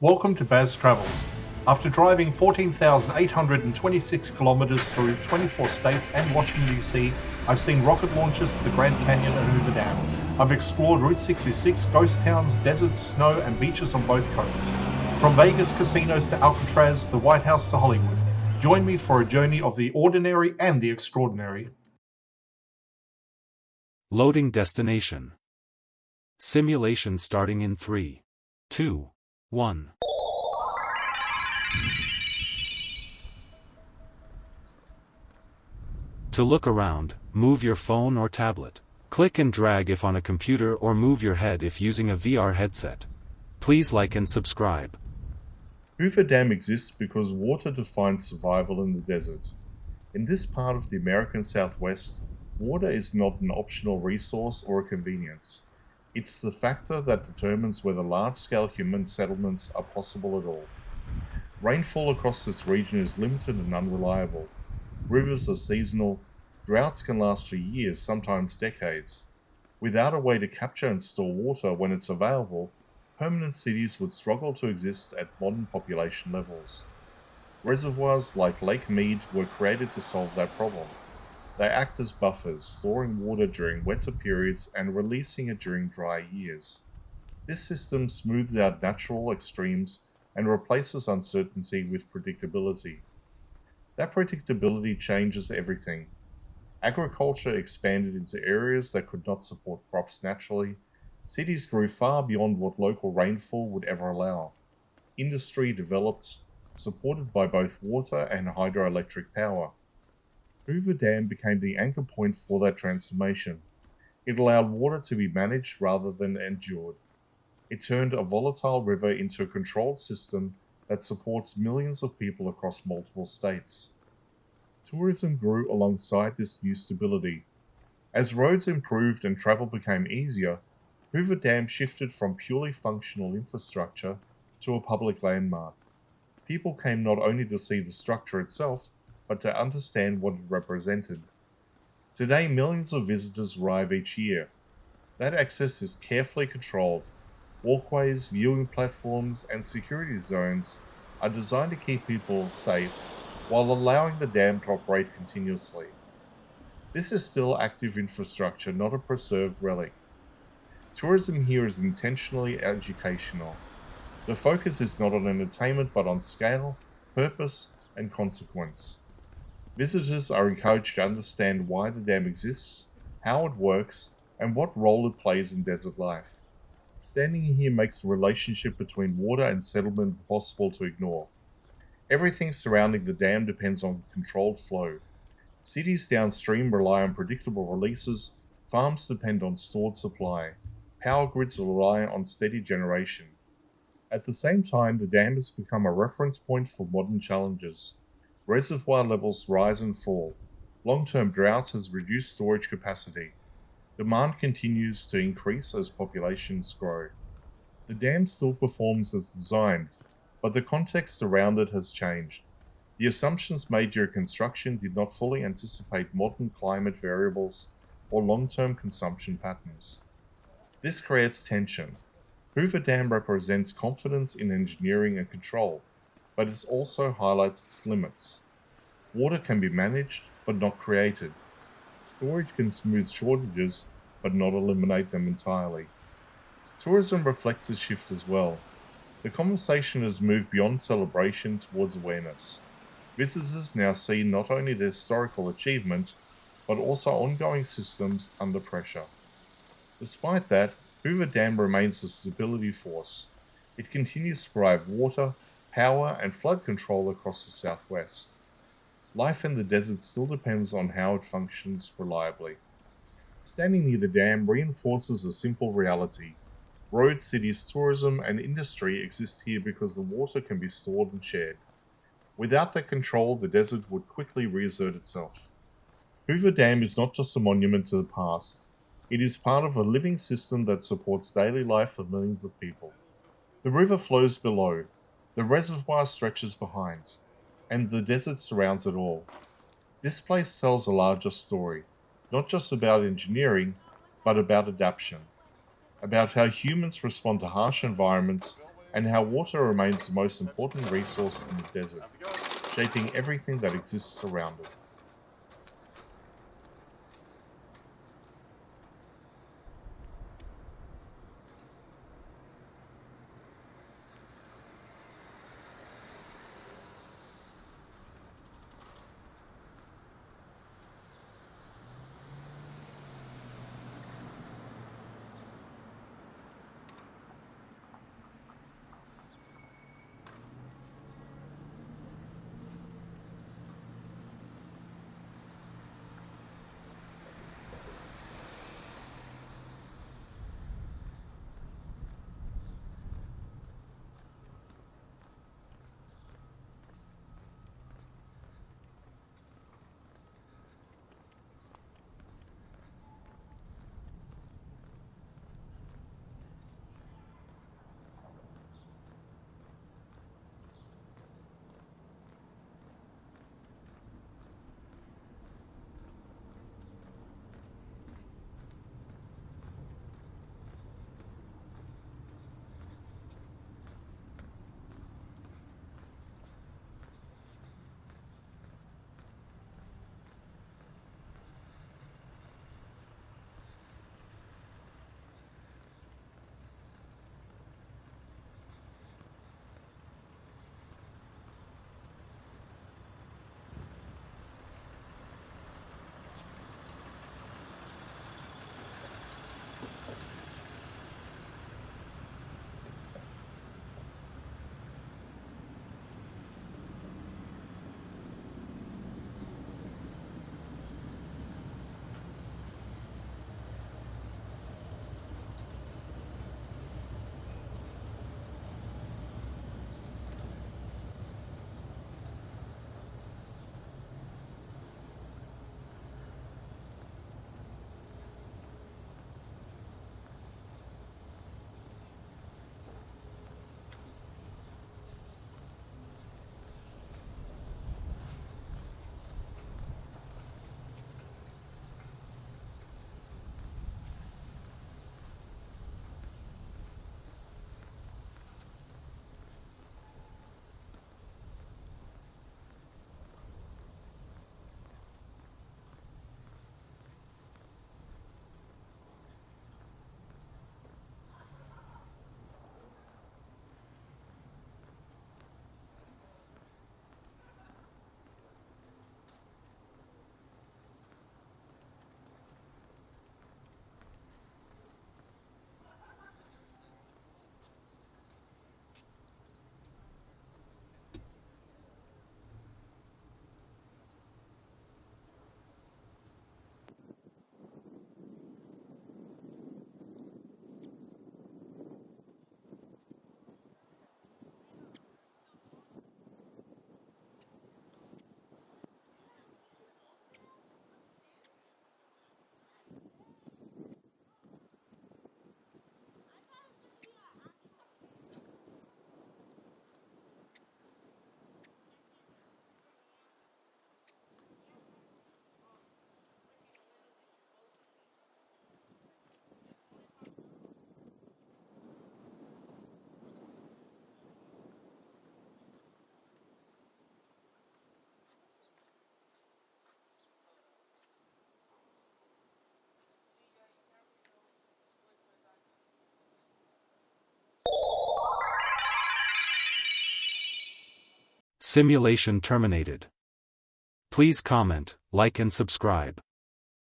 Welcome to Baz Travels. After driving 14,826 kilometers through 24 states and Washington, D.C., I've seen rocket launches to the Grand Canyon and Hoover Dam. I've explored Route 66, ghost towns, deserts, snow, and beaches on both coasts. From Vegas casinos to Alcatraz, the White House to Hollywood. Join me for a journey of the ordinary and the extraordinary. Loading destination. Simulation starting in 3, 2, 1. To look around, move your phone or tablet. Click and drag if on a computer or move your head if using a VR headset. Please like and subscribe. Hoover Dam exists because water defines survival in the desert. In this part of the American Southwest, water is not an optional resource or a convenience. It's the factor that determines whether large-scale human settlements are possible at all. Rainfall across this region is limited and unreliable. Rivers are seasonal. Droughts can last for years, sometimes decades. Without a way to capture and store water when it's available, permanent cities would struggle to exist at modern population levels. Reservoirs like Lake Mead were created to solve that problem. They act as buffers, storing water during wetter periods and releasing it during dry years. This system smooths out natural extremes and replaces uncertainty with predictability. That predictability changes everything. Agriculture expanded into areas that could not support crops naturally. Cities grew far beyond what local rainfall would ever allow. Industry developed, supported by both water and hydroelectric power. Hoover Dam became the anchor point for that transformation. It allowed water to be managed rather than endured. It turned a volatile river into a controlled system that supports millions of people across multiple states. Tourism grew alongside this new stability. As roads improved and travel became easier, Hoover Dam shifted from purely functional infrastructure to a public landmark. People came not only to see the structure itself, but to understand what it represented. Today, millions of visitors arrive each year. That access is carefully controlled. Walkways, viewing platforms, and security zones are designed to keep people safe while allowing the dam to operate continuously. This is still active infrastructure, not a preserved relic. Tourism here is intentionally educational. The focus is not on entertainment but on scale, purpose, and consequence. Visitors are encouraged to understand why the dam exists, how it works, and what role it plays in desert life. Standing here makes the relationship between water and settlement impossible to ignore. Everything surrounding the dam depends on controlled flow. Cities downstream rely on predictable releases, farms depend on stored supply, power grids rely on steady generation. At the same time, the dam has become a reference point for modern challenges. Reservoir levels rise and fall. Long-term droughts has reduced storage capacity. Demand continues to increase as populations grow. The dam still performs as designed, but the context around it has changed. The assumptions made during construction did not fully anticipate modern climate variables or long-term consumption patterns. This creates tension. Hoover Dam represents confidence in engineering and control, but it also highlights its limits. Water can be managed, but not created. Storage can smooth shortages, but not eliminate them entirely. Tourism reflects this shift as well. The conversation has moved beyond celebration towards awareness. Visitors now see not only the historical achievement, but also ongoing systems under pressure. Despite that, Hoover Dam remains a stability force. It continues to provide water, power, and flood control across the Southwest. Life in the desert still depends on how it functions reliably. Standing near the dam reinforces a simple reality. Roads, cities, tourism, and industry exist here because the water can be stored and shared. Without that control, the desert would quickly reassert itself. Hoover Dam is not just a monument to the past. It is part of a living system that supports daily life for millions of people. The river flows below, the reservoir stretches behind, and the desert surrounds it all. This place tells a larger story, not just about engineering, but about adaptation, about how humans respond to harsh environments and how water remains the most important resource in the desert, shaping everything that exists around it. Simulation terminated. Please comment, like and subscribe.